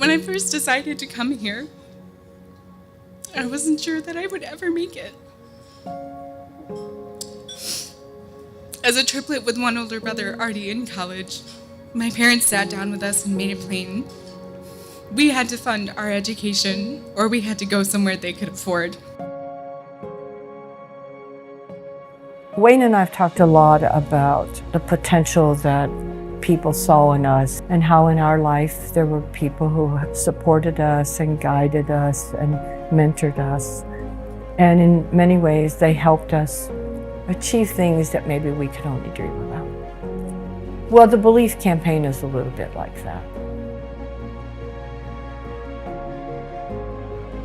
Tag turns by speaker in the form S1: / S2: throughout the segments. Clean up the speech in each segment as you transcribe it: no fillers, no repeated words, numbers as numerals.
S1: When I first decided to come here, I wasn't sure that I would ever make it. As a triplet with one older brother already in college, my parents sat down with us and made it plain. We had to fund our education, or we had to go somewhere they could afford.
S2: Wayne and I have talked a lot about the potential that people saw in us and how in our life there were people who supported us and guided us and mentored us. And in many ways, they helped us achieve things that maybe we could only dream about. Well, the Belief campaign is a little bit like that.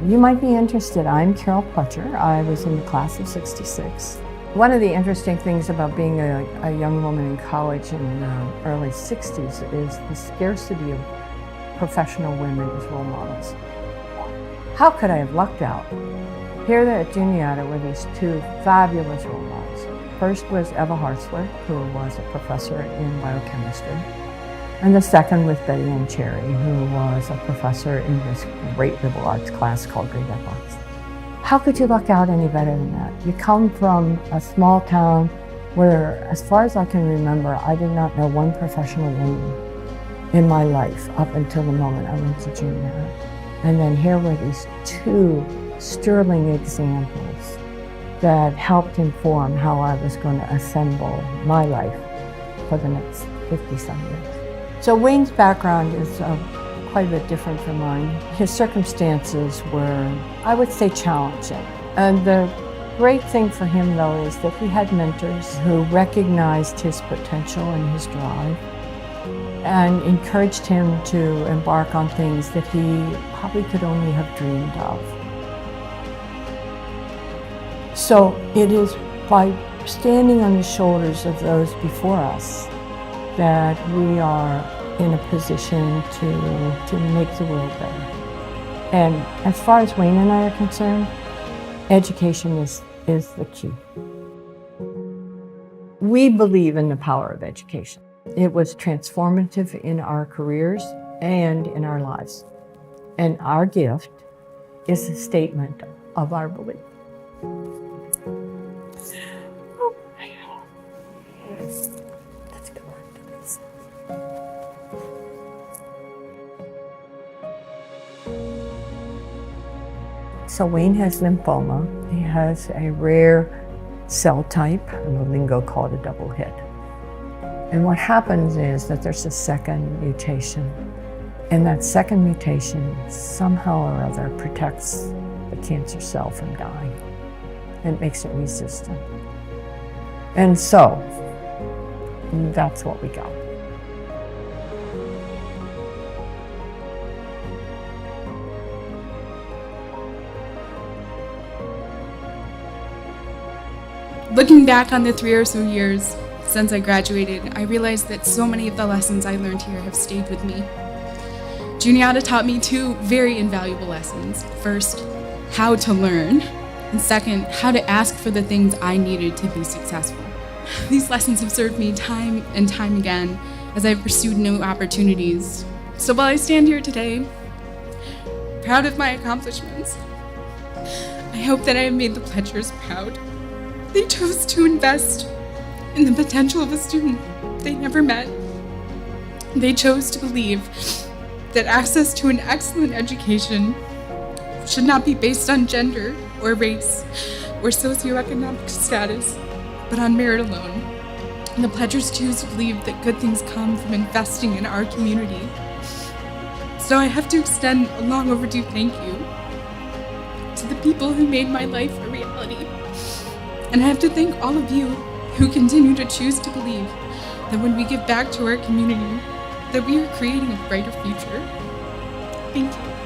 S2: You might be interested. I'm Carol Pletcher. I was in the class of '66. One of the interesting things about being a young woman in college in the early '60s is the scarcity of professional women as role models. How could I have lucked out? Here at Juniata were these two fabulous role models. First was Eva Hartzler, who was a professor in biochemistry. And the second was Betty Ann Cherry, who was a professor in this great liberal arts class called Great Arts. How could you luck out any better than that? You come from a small town where, as far as I can remember, I did not know one professional woman in my life up until the moment I went to Juniata. And then here were these two sterling examples that helped inform how I was going to assemble my life for the next 50-some years. So Wayne's background is quite a bit different from mine. His circumstances were, I would say, challenging. And the great thing for him, though, is that he had mentors who recognized his potential and his drive and encouraged him to embark on things that he probably could only have dreamed of. So it is by standing on the shoulders of those before us that we are in a position to make the world better. And as far as Wayne and I are concerned, education is the key. We believe in the power of education. It was transformative in our careers and in our lives. And our gift is a statement of our belief. Let's go on to this. So Wayne has lymphoma. He has a rare cell type, in the lingo called a double hit. And what happens is that there's a second mutation. And that second mutation somehow or other protects the cancer cell from dying. And it makes it resistant. And so, that's what we got.
S1: Looking back on the 3 or so years since I graduated, I realized that so many of the lessons I learned here have stayed with me. Juniata taught me 2 very invaluable lessons. First, how to learn, and second, how to ask for the things I needed to be successful. These lessons have served me time and time again as I've pursued new opportunities. So while I stand here today, proud of my accomplishments, I hope that I have made the Pletchers proud. They chose to invest in the potential of a student they never met. They chose to believe that access to an excellent education should not be based on gender or race or socioeconomic status, but on merit alone. And the Pletchers choose to believe that good things come from investing in our community. So I have to extend a long overdue thank you to the people who made my life a reality. And I have to thank all of you who continue to choose to believe that when we give back to our community, that we are creating a brighter future. Thank you.